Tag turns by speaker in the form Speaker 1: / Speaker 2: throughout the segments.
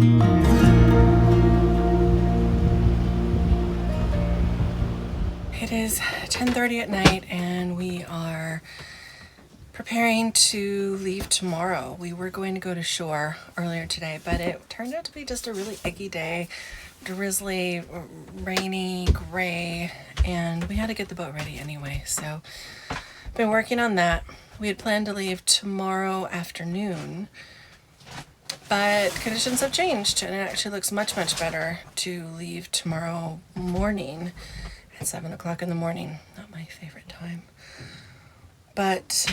Speaker 1: It is 10:30 at night and we are preparing to leave tomorrow. We were going to go to shore earlier today, but it turned out to be just a really eggy day, drizzly, rainy, gray, and we had to get the boat ready anyway. So been working on that. We had planned to leave tomorrow afternoon, but conditions have changed and it actually looks much better to leave tomorrow morning at 7 o'clock in the morning. Not my favorite time, but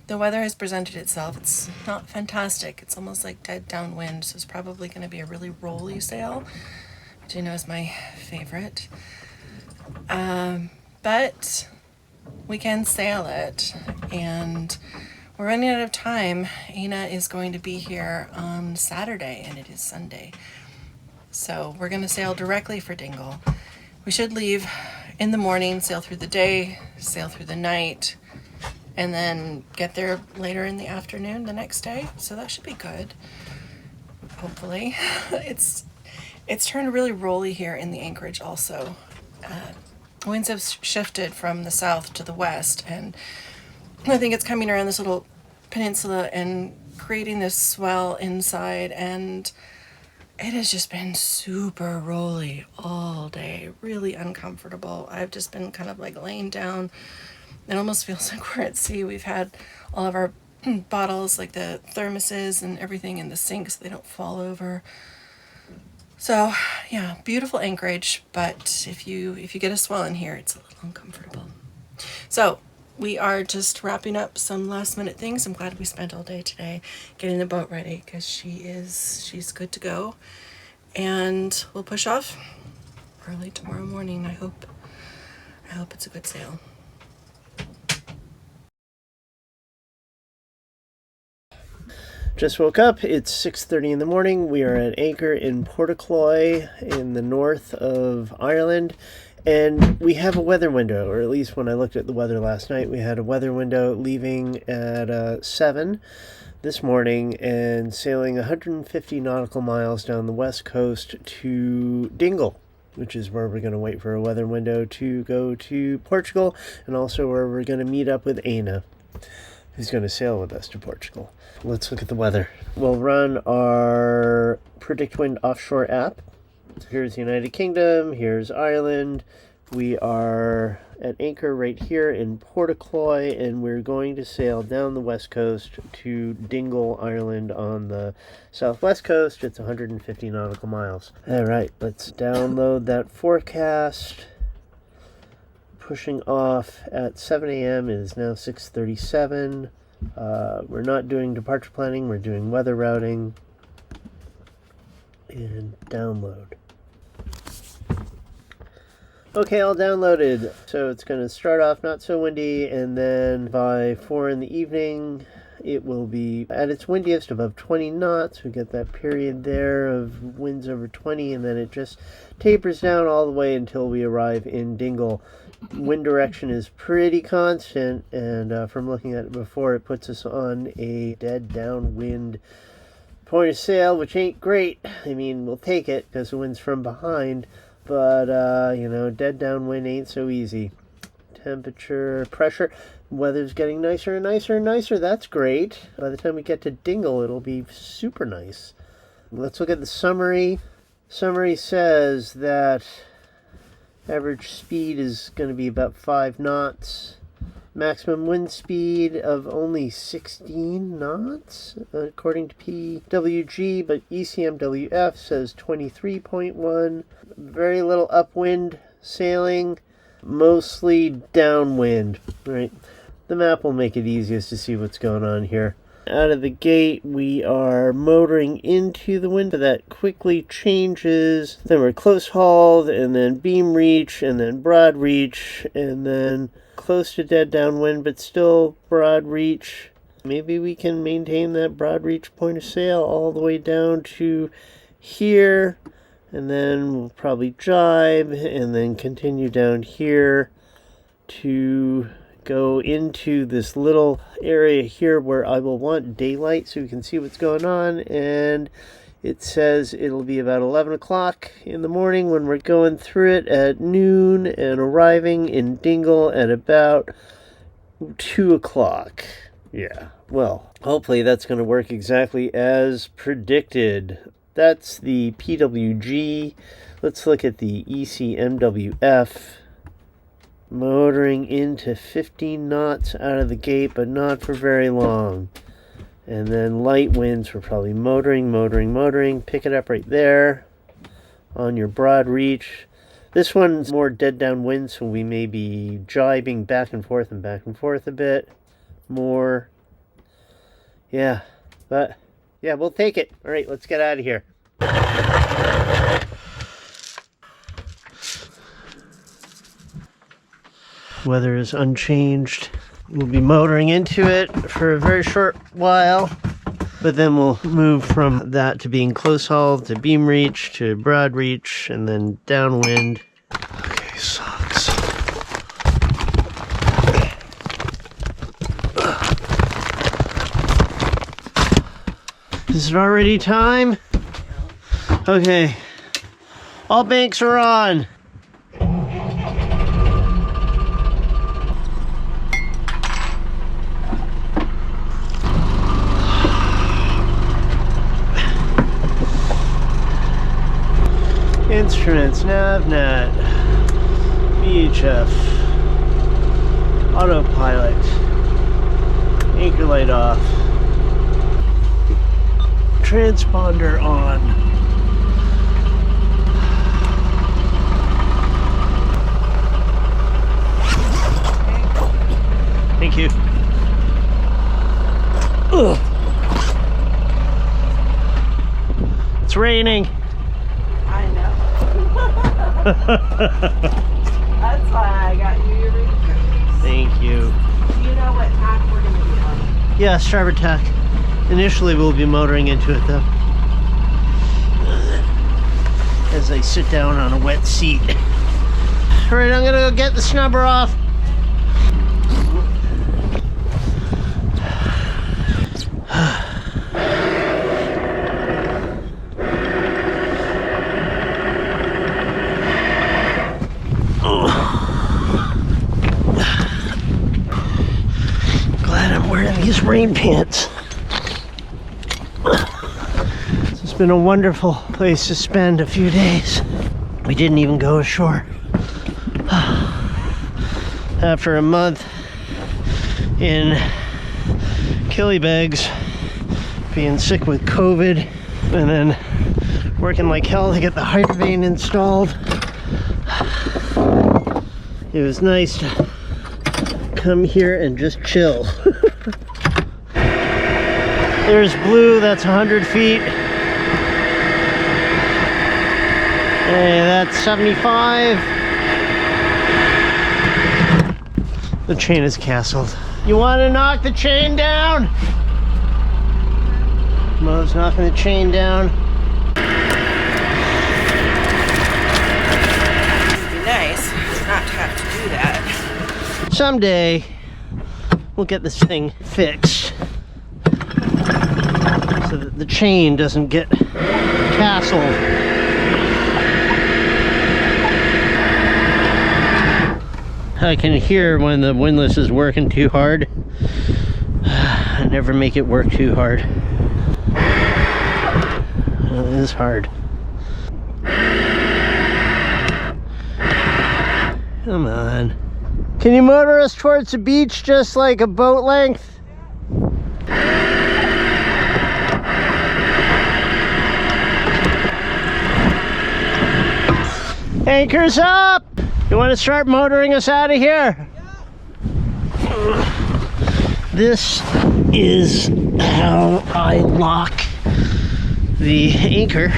Speaker 1: the weather has presented itself. It's not fantastic. It's almost like dead downwind, so it's probably going to be a really rolly sail, which I know is my favorite. But we can sail it, and we're running out of time. Aina is going to be here on Saturday, and it is Sunday. So we're going to sail directly for Dingle. We should leave in the morning, sail through the day, sail through the night, and then get there later in the afternoon the next day. So that should be good, hopefully. It's turned really rolly here in the anchorage also. Winds have shifted from the south to the west, and I think it's coming around this little peninsula and creating this swell inside, and it has just been super rolly all day, really uncomfortable. I've just been kind of like laying down. It almost feels like we're at sea. We've had all of our bottles, like the thermoses and everything in the sink so they don't fall over. So yeah, beautiful anchorage, but if you get a swell in here, it's a little uncomfortable. So we are just wrapping up some last minute things. I'm glad we spent all day today getting the boat ready because she's good to go. And we'll push off early tomorrow morning. I hope it's a good sail.
Speaker 2: Just woke up. It's 6:30 in the morning. We are at anchor in Portacloy in the north of Ireland. And we have a weather window, or at least when I looked at the weather last night, we had a weather window leaving at 7 this morning and sailing 150 nautical miles down the west coast to Dingle, which is where we're going to wait for a weather window to go to Portugal, and also where we're going to meet up with Aina, who's going to sail with us to Portugal. Let's look at the weather. We'll run our Predict Wind offshore app. Here's the United Kingdom, here's Ireland. We are at anchor right here in Portacloy, and we're going to sail down the west coast to Dingle, Ireland on the southwest coast. It's 150 nautical miles. All right, let's download that forecast. Pushing off at 7 a.m. It is now 6:37. We're not doing departure planning, we're doing weather routing. And download. Okay, all downloaded. So it's going to start off not so windy, and then by 4 in the evening it will be at its windiest above 20 knots. We get that period there of winds over 20, and then it just tapers down all the way until we arrive in Dingle. Wind direction is pretty constant, and from looking at it before, it puts us on a dead downwind point of sail, which ain't great. I mean, we'll take it because the wind's from behind, but dead downwind ain't so easy. Temperature, pressure, weather's getting nicer and nicer and nicer. That's great. By the time we get to Dingle, it'll be super nice. Let's look at the summary. Summary says that average speed is going to be about 5 knots. Maximum wind speed of only 16 knots, according to PWG, but ECMWF says 23.1. Very little upwind sailing, mostly downwind, right? The map will make it easiest to see what's going on here. Out of the gate, we are motoring into the wind, but that quickly changes. Then we're close hauled, and then beam reach, and then broad reach, and then close to dead downwind, but still broad reach. Maybe we can maintain that broad reach point of sail all the way down to here, and then we'll probably jibe, and then continue down here to go into this little area here where I will want daylight so we can see what's going on, and It says it'll be about 11 o'clock in the morning when we're going through it at noon and arriving in Dingle at about 2 o'clock. Yeah, well, hopefully that's going to work exactly as predicted. That's the PWG. Let's look at the ECMWF. Motoring into 15 knots out of the gate, but not for very long. And then light winds, we're probably motoring. Pick it up right there on your broad reach. This one's more dead downwind, so we may be jibing back and forth a bit more. Yeah, but yeah, we'll take it. All right, let's get out of here. Weather is unchanged. We'll be motoring into it for a very short while, but then we'll move from that to being close haul to beam reach to broad reach and then downwind. Okay, sucks. Is it already time? Okay. All banks are on. Instruments, NavNat, VHF, autopilot, anchor light off, transponder on. Thank you. Ugh. It's raining.
Speaker 3: That's why I got you your raincoat.
Speaker 2: Thank you.
Speaker 3: Do you know what tack we're going to be on?
Speaker 2: Yeah, starboard tack. Initially we'll be motoring into it though. As I sit down on a wet seat. Alright, I'm gonna go get the snubber off. These rain pants. It's been a wonderful place to spend a few days. We didn't even go ashore. After a month in Killybegs, being sick with COVID, and then working like hell to get the Hydrovane installed, it was nice to come here and just chill. There's blue, that's 100 feet. And that's 75. The chain is castled. You want to knock the chain down? Mo's knocking the chain down.
Speaker 1: It'd be nice not to have to do that.
Speaker 2: Someday, we'll get this thing fixed so that the chain doesn't get castled. I can hear when the windlass is working too hard. I never make it work too hard. It is hard. Come on. Can you motor us towards the beach just like a boat length? Anchors up! You want to start motoring us out of here? This is how I lock the anchor.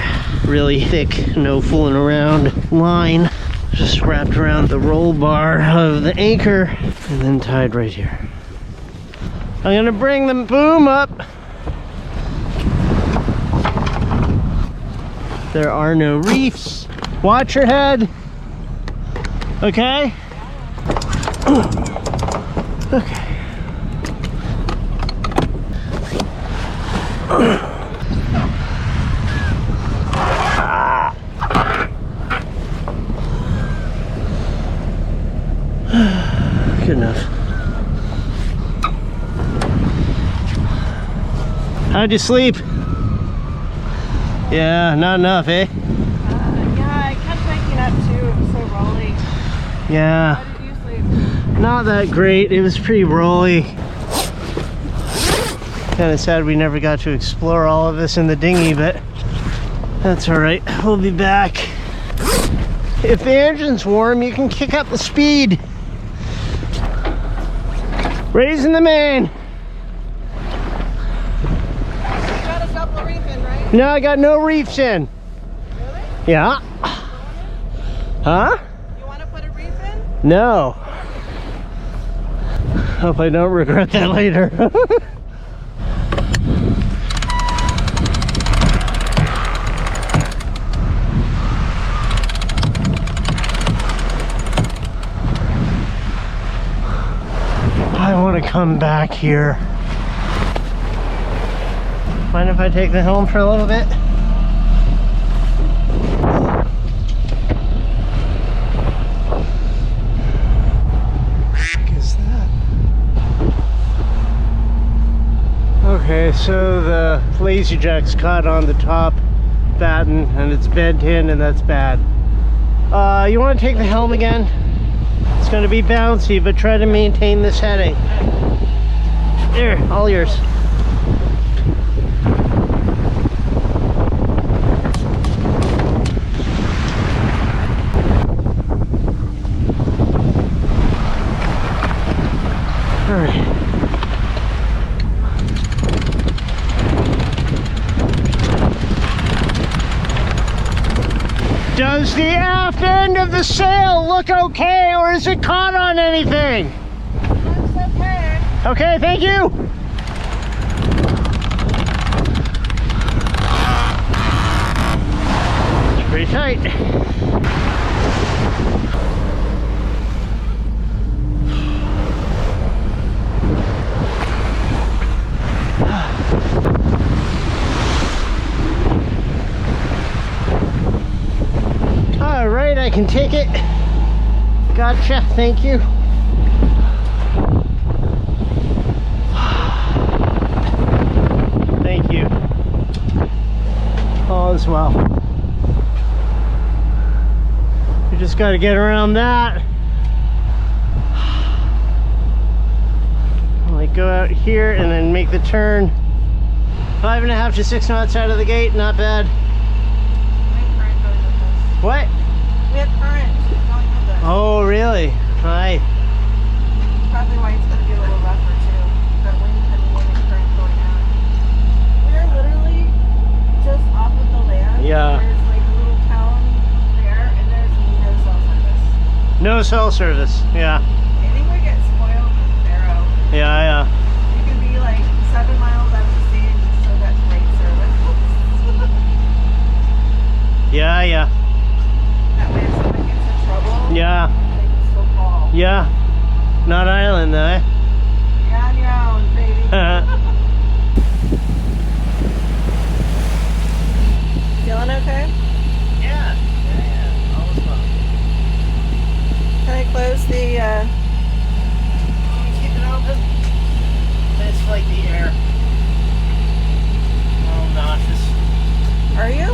Speaker 2: Really thick, no fooling around line. Just wrapped around the roll bar of the anchor and then tied right here. I'm gonna bring the boom up. There are no reefs. Watch your head. Okay? Okay. How'd you sleep? Yeah, not enough, eh?
Speaker 3: Yeah, I kept waking up too. It was so rolly.
Speaker 2: Yeah.
Speaker 3: How did you sleep?
Speaker 2: Not that great. It was pretty rolly. Kind of sad we never got to explore all of this in the dinghy, but that's all right. We'll be back. If the engine's warm, you can kick up the speed. Raising the main.
Speaker 3: You got a couple reefing, right?
Speaker 2: No, I got no reefs in.
Speaker 3: Really?
Speaker 2: Yeah. Huh?
Speaker 3: You want to put a reef in?
Speaker 2: No. Hope I don't regret that later. I want to come back here. Mind if I take the helm for a little bit? What is that? Okay, so the lazy jack's caught on the top batten and it's bent in, and that's bad. You want to take the helm again? It's going to be bouncy, but try to maintain this heading. There, all yours. All right. Does the aft end of the sail look okay, or is it caught on anything?
Speaker 3: Looks okay.
Speaker 2: Okay, thank you. It's pretty tight. All right, I can take it. Gotcha, thank you. Thank you. All is well. You just got to get around that. Like go out here and then make the turn. 5.5 to 6 knots out of the gate, not bad. What?
Speaker 3: We have current going with us.
Speaker 2: Oh, really? Hi.
Speaker 3: Probably why it's going to be a little rougher too. That wind coming in and current going out. We're literally just off of the land.
Speaker 2: Yeah.
Speaker 3: There's like a little town there, and there's no cell service.
Speaker 2: No cell service. Yeah.
Speaker 3: I think we get spoiled with Faroe.
Speaker 2: Yeah, yeah.
Speaker 3: You can be like 7 miles out of the sea and you still got great service.
Speaker 2: Yeah, yeah.
Speaker 3: That way if someone gets in trouble,
Speaker 2: Yeah.
Speaker 3: they can still call.
Speaker 2: Yeah. Not Ireland though, eh?
Speaker 3: You're on your own, baby. Feeling okay?
Speaker 2: Yeah. Yeah. All is well.
Speaker 3: Can I close the,
Speaker 2: Keep it open. It's like the air. Oh, nauseous.
Speaker 3: are you?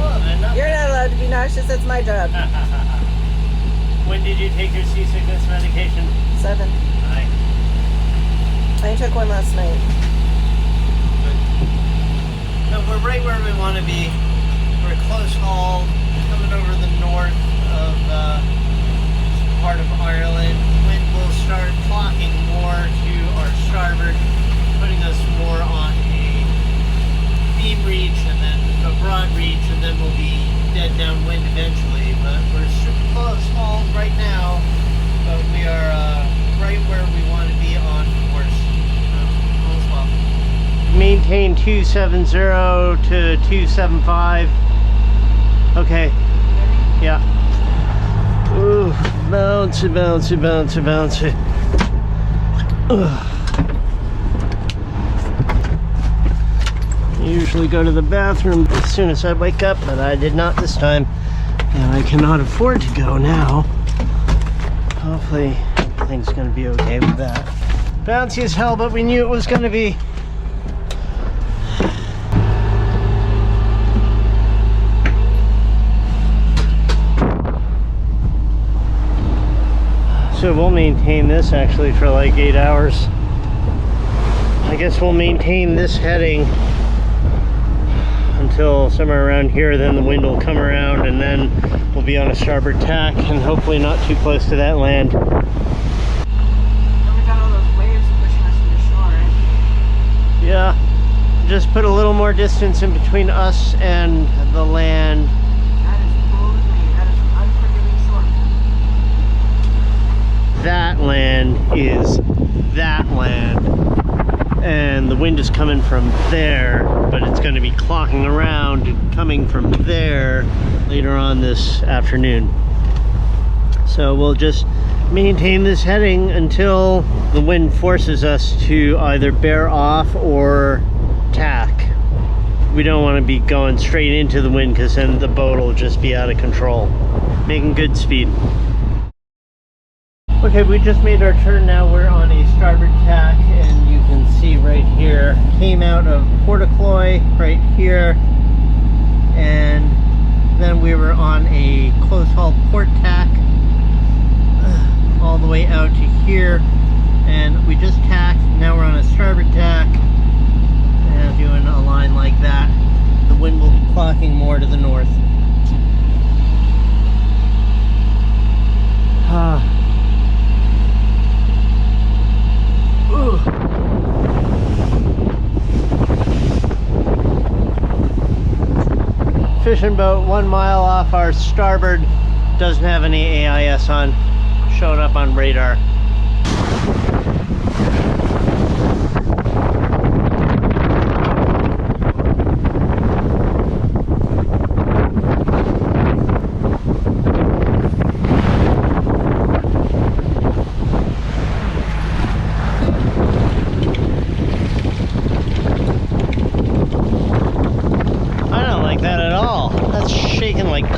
Speaker 2: Oh, man, not
Speaker 3: You're not allowed to be nauseous, that's my job.
Speaker 2: When did you take your seasickness medication?
Speaker 3: 7.
Speaker 2: Hi.
Speaker 3: I took one last night.
Speaker 2: No, we're right where we want to be. We're close haul, coming over the north of part of Ireland. Wind will start clocking more to our starboard, putting us more on a beam reach and then a broad reach, and then we'll be dead downwind eventually. But we're super close haul right now, but we are right where we want to be on course. All is well. Maintain 270 to 275. Okay. Yeah. Ooh, bouncy, bouncy, bouncy, bouncy. Ugh. I usually go to the bathroom as soon as I wake up, but I did not this time. And I cannot afford to go now. Hopefully everything's gonna be okay with that. Bouncy as hell, but we knew it was gonna be. So we'll maintain this actually for like 8 hours. I guess we'll maintain this heading until somewhere around here, then the wind will come around and then we'll be on a starboard tack and hopefully not too close to that land.
Speaker 3: And we got all those waves pushing us to the shore, right?
Speaker 2: Yeah, just put a little more distance in between us and the land.
Speaker 3: That is cool with me. That is an unforgiving shore.
Speaker 2: That land is that land. And the wind is coming from there, but it's going to be clocking around and coming from there later on this afternoon. So we'll just maintain this heading until the wind forces us to either bear off or tack. We don't want to be going straight into the wind because then the boat will just be out of control. Making good speed. Okay, we just made our turn now. We're on a starboard tack, and you can see right here, came out of Portacloy right here, and then we were on a close haul port tack all the way out to here, and we just tacked. Now we're on a starboard tack and doing a line like that. The wind will be clocking more to the north. Fishing boat 1 mile off our starboard, doesn't have any AIS on, showing up on radar.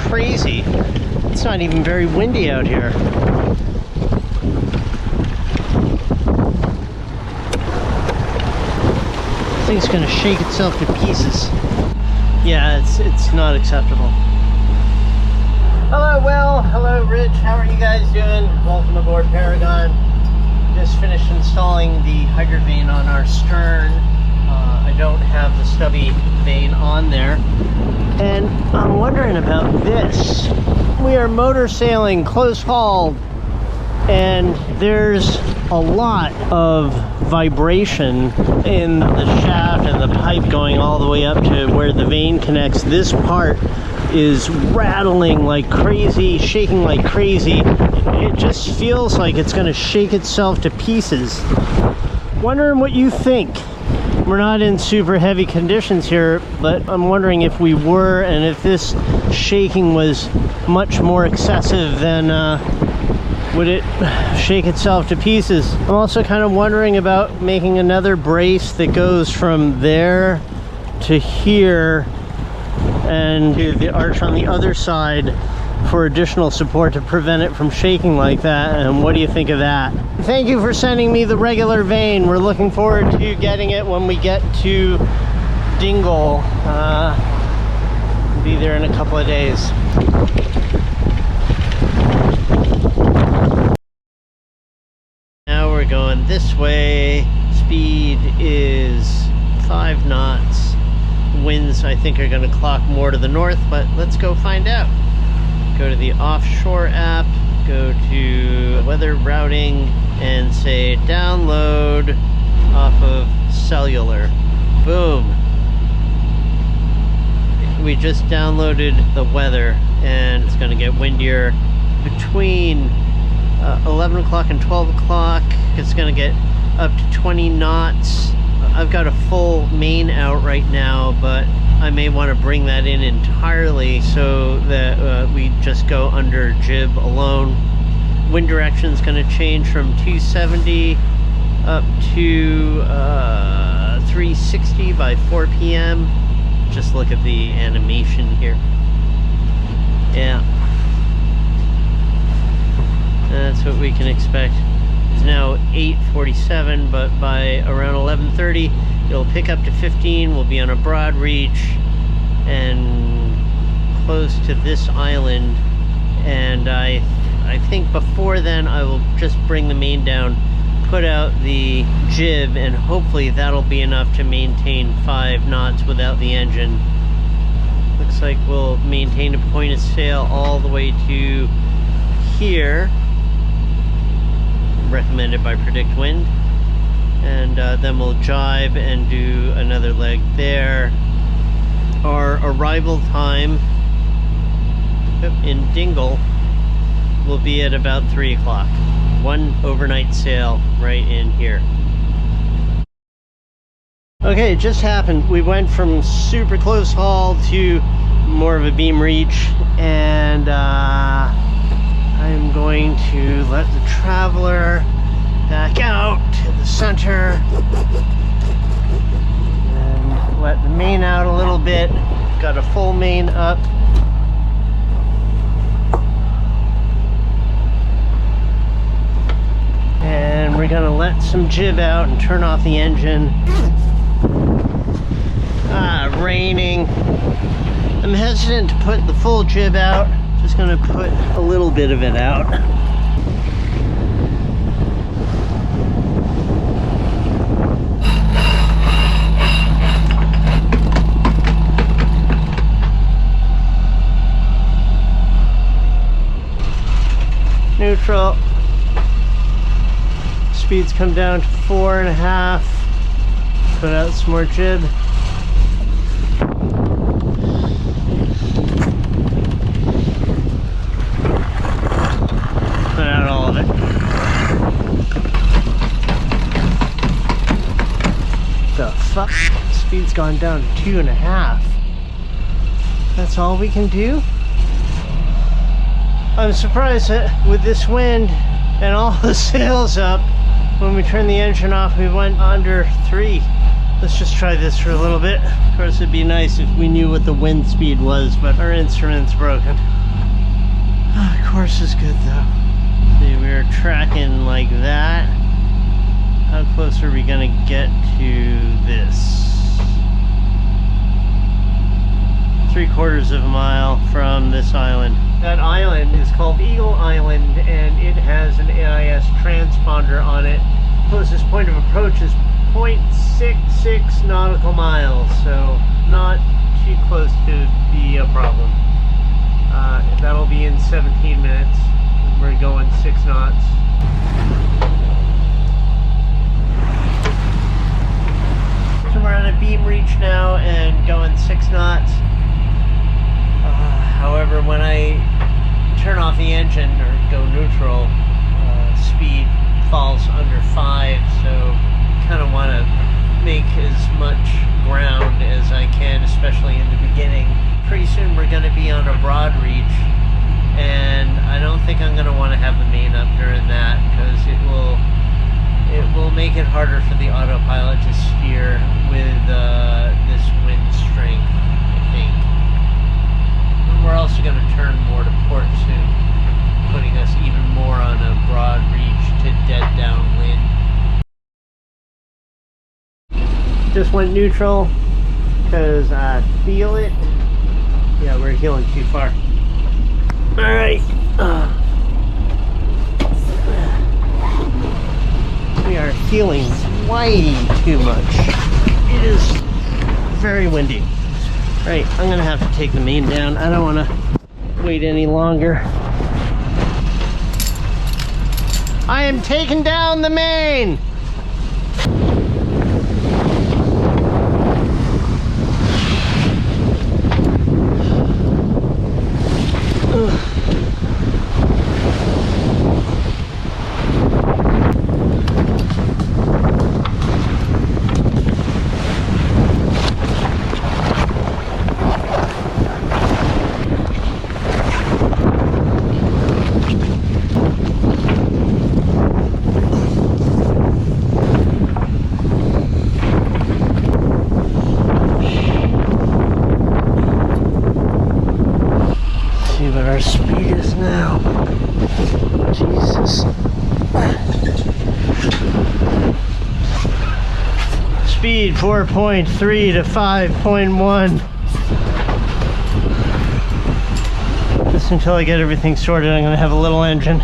Speaker 2: Crazy. It's not even very windy out here. This thing's gonna shake itself to pieces. Yeah, it's not acceptable. Hello, Will. Hello, Rich. How are you guys doing? Welcome aboard Paragon. Just finished installing the Hydrovane on our stern. I don't have the stubby vane on there. And I'm wondering about this. We are motor sailing close haul, and there's a lot of vibration in the shaft and the pipe going all the way up to where the vane connects. This part is rattling like crazy, shaking like crazy. It just feels like it's going to shake itself to pieces. Wondering what you think. We're not in super heavy conditions here, but I'm wondering if we were, and if this shaking was much more excessive, then would it shake itself to pieces? I'm also kind of wondering about making another brace that goes from there to here and to the arch on the other side for additional support to prevent it from shaking like that. And what do you think of that? Thank you for sending me the regular vane. We're looking forward to getting it when we get to Dingle. We'll be there in a couple of days. Now we're going this way. Speed is 5 knots. Winds, I think, are going to clock more to the north, but let's go find out. Go to the offshore app, go to weather routing, and say download off of cellular. Boom. We just downloaded the weather, and it's going to get windier between 11 o'clock and 12 o'clock. It's going to get up to 20 knots. I've got a full main out right now, but I may want to bring that in entirely so that we just go under jib alone. Wind direction is going to change from 270 up to 360 by 4 p.m. Just look at the animation here. Yeah. That's what we can expect. It's now 8:47, but by around 11:30 it'll pick up to 15. We'll be on a broad reach and close to this island, and I I think before then I will just bring the main down, put out the jib, and hopefully that'll be enough to maintain 5 knots without the engine. Looks like we'll maintain a point of sail all the way to here, recommended by Predict Wind, and then we'll jibe and do another leg there. Our arrival time in Dingle will be at about 3 o'clock. 1 overnight sail right in here. Okay, it just happened. We went from super close haul to more of a beam reach, and I'm going to let the Traveler back out to the center and let the main out a little bit. Got a full main up. And we're gonna let some jib out and turn off the engine. Raining. I'm hesitant to put the full jib out. Just gonna put a little bit of it out. Neutral. Speeds come down to 4.5. Put out some more jib. Put out all of it. The fuck? Speed's gone down to 2.5. That's all we can do? I'm surprised that with this wind and all the sails up, when we turned the engine off, we went under 3. Let's just try this for a little bit. Of course, it'd be nice if we knew what the wind speed was, but our instrument's broken. Course is good though. See, we're tracking like that. How close are we gonna get to this? 3/4 of a mile from this island. That island is called Eagle Island, and it has an AIS transponder on it. Closest point of approach is 0.66 nautical miles, so not too close to be a problem. That'll be in 17 minutes. We're going 6 knots. So we're on a beam reach now and going 6 knots. However, when I turn off the engine or go neutral, speed falls under 5, so kind of want to make as much ground as I can, especially in the beginning. Pretty soon we're going to be on a broad reach, and I don't think I'm going to want to have the main up during that, because it will make it harder for the autopilot to steer with this wind strength, I think. We're also going to turn more to port soon, putting us even more on a broad reach to dead downwind. Just went neutral because I feel it. Yeah, we're heeling too far. Alright. We are heeling way too much. It is very windy. Right, I'm gonna have to take the main down. I don't want to wait any longer. I am taking down the main! Speed is now. Jesus. Speed 4.3 to 5.1. This just until I get everything sorted, I'm gonna have a little engine.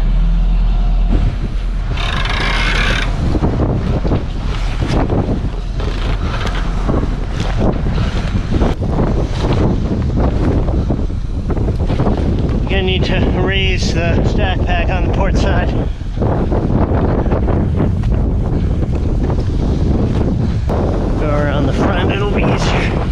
Speaker 2: Gonna need to raise the stack pack on the port side. Go around the front, it'll be easier.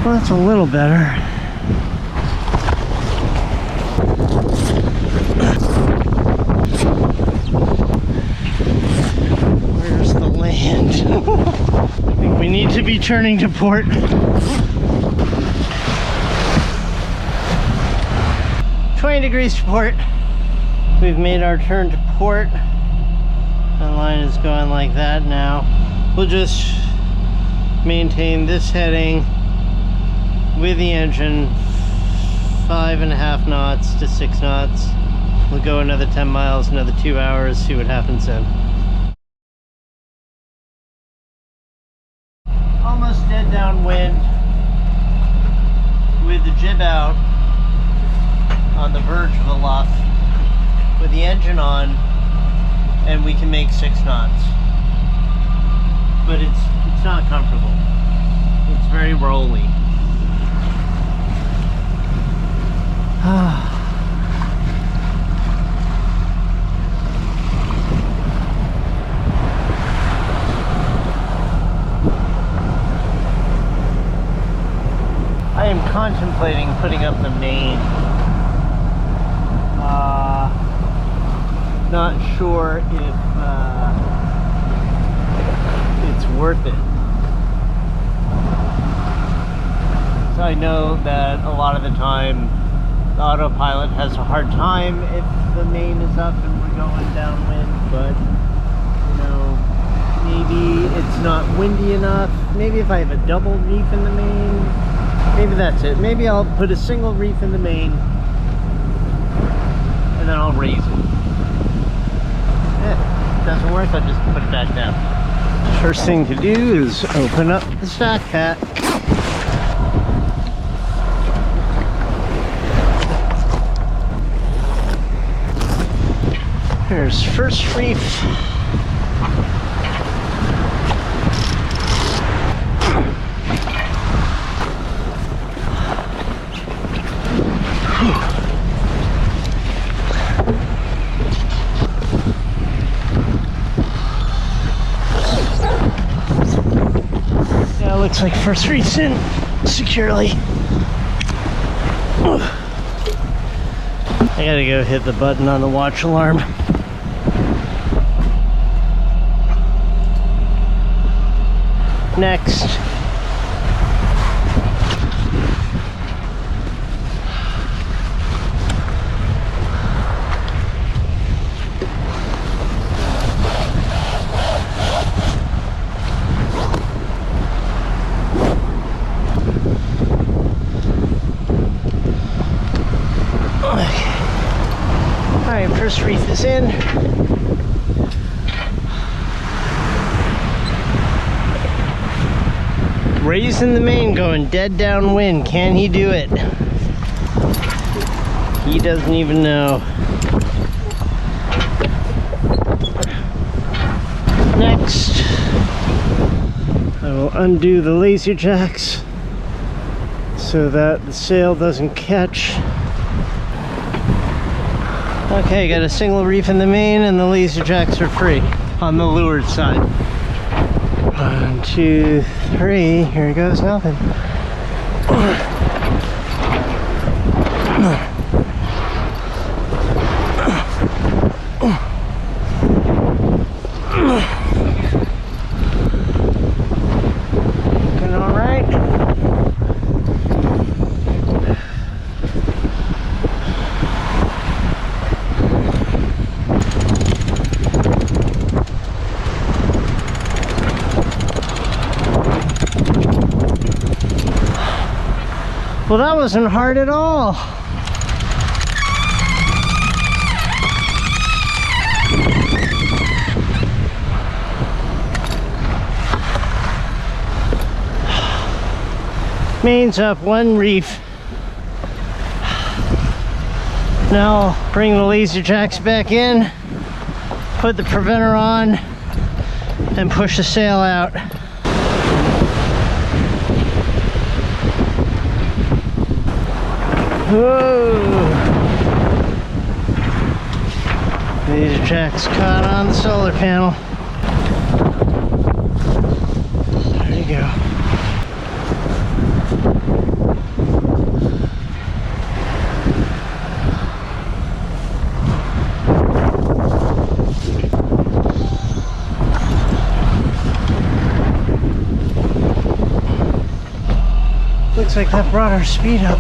Speaker 2: Well, that's a little better. Where's the land? I think we need to be turning to port. 20 degrees to port. We've made our turn to port. The line is going like that now. We'll just maintain this heading with the engine 5.5 knots to 6 knots. We'll go another 10 miles, another 2 hours, see what happens then. Almost dead downwind with the jib out on the verge of the luff with the engine on, and we can make 6 knots. But it's not comfortable. It's very rolly. I am contemplating putting up the main. Not sure if it's worth it. So I know that a lot of the time the autopilot has a hard time if the main is up and we're going downwind, but you know, maybe it's not windy enough. Maybe if I have a double reef in the main, maybe that's it. Maybe I'll put a single reef in the main and then I'll raise it. If it doesn't work, I'll just put it back down. First thing to do is open up the stack pack. There's first reef. Yeah, looks like first reef's in securely. I gotta go hit the button on the watch alarm. Next. Alright, first reef is in. Raising the main, going dead downwind. Can he do it? He doesn't even know. Next, I will undo the laser jacks so that the sail doesn't catch. Okay, got a single reef in the main and the laser jacks are free on the leeward side. 1, 2, 3, here goes nothing. Looking all right. Well, that wasn't hard at all. Main's up, one reef. Now I'll bring the laser jacks back in, put the preventer on, and push the sail out. Whoa! Laser jacks caught on the solar panel. There you go. Looks like that brought our speed up.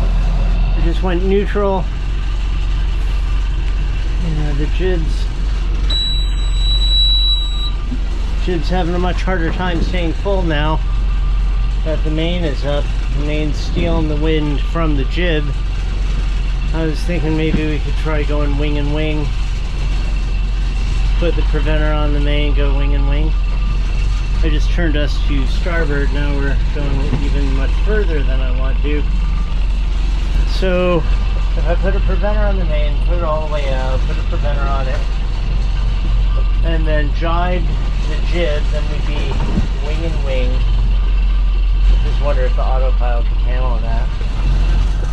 Speaker 2: We just went neutral. The jib's having a much harder time staying full now that the main is up. The main's stealing the wind from the jib. I was thinking maybe we could try going wing and wing. Put the preventer on the main, go wing and wing. I just turned us to starboard. Now we're going even much further than I want to. So if I put a preventer on the main, put it all the way out, put a preventer on it, and then jibe the jib, then we'd be wing and wing. I just wonder if the autopilot can handle that.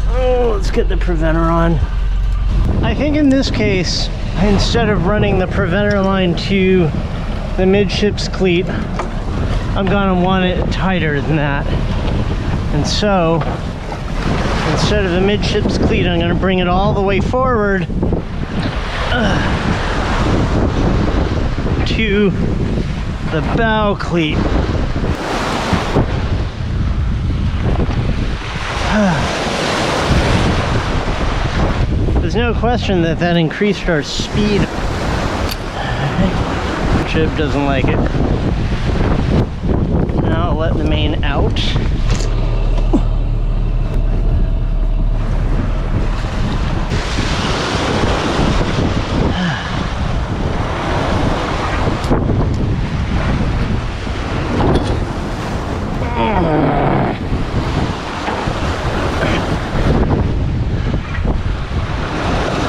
Speaker 2: Oh, let's get the preventer on. I think in this case, instead of running the preventer line to the midships cleat, I'm gonna want it tighter than that. And so, instead of the midships cleat, I'm gonna bring it all the way forward to the bow cleat. There's no question that that increased our speed. Jib doesn't like it. Now I'll let the main out.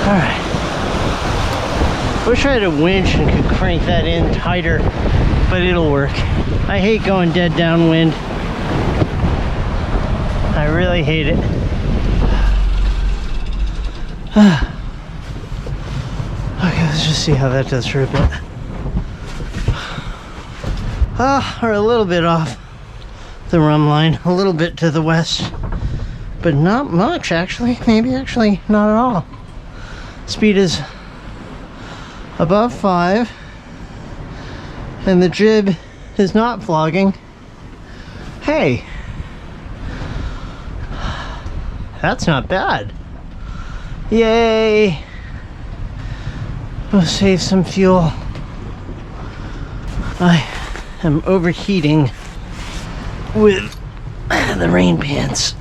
Speaker 2: Alright. Wish I had a winch and could crank that in tighter, but it'll work. I hate going dead downwind. I really hate it. Okay, let's just see how that does for a bit. We're a little bit off the rum line, a little bit to the west, but not much actually. Maybe actually not at all. Speed is above 5, and the jib is not flogging. Hey, that's not bad. Yay! We'll save some fuel. I am overheating with the rain pants.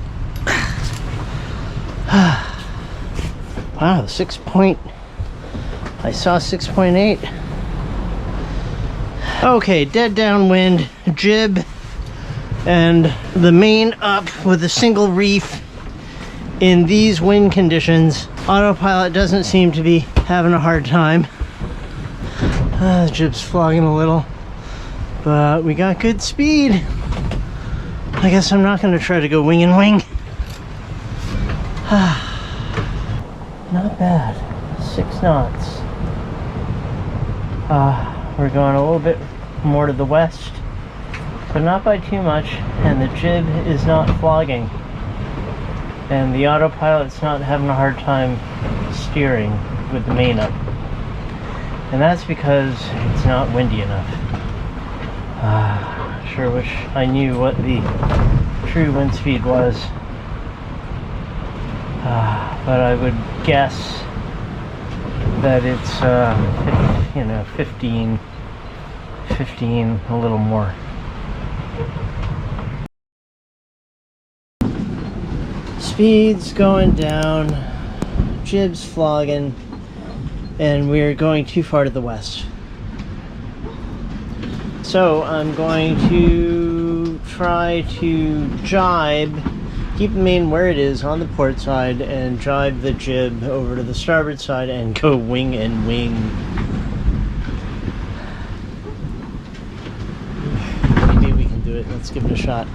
Speaker 2: Wow, I saw 6.8. Okay, dead downwind, jib, and the main up with a single reef in these wind conditions. Autopilot doesn't seem to be having a hard time. The jib's flogging a little, but we got good speed. I guess I'm not going to try to go wing and wing. Not bad. 6 knots. We're going a little bit more to the west, but not by too much, and the jib is not flogging. And the autopilot's not having a hard time steering with the main up. And that's because it's not windy enough. Sure wish I knew what the true wind speed was. But I would guess that it's, 15, a little more. Speed's going down, jib's flogging, and we're going too far to the west. So I'm going to try to jibe, keep the main where it is on the port side, and jibe the jib over to the starboard side and go wing and wing. Maybe we can do it. Let's give it a shot.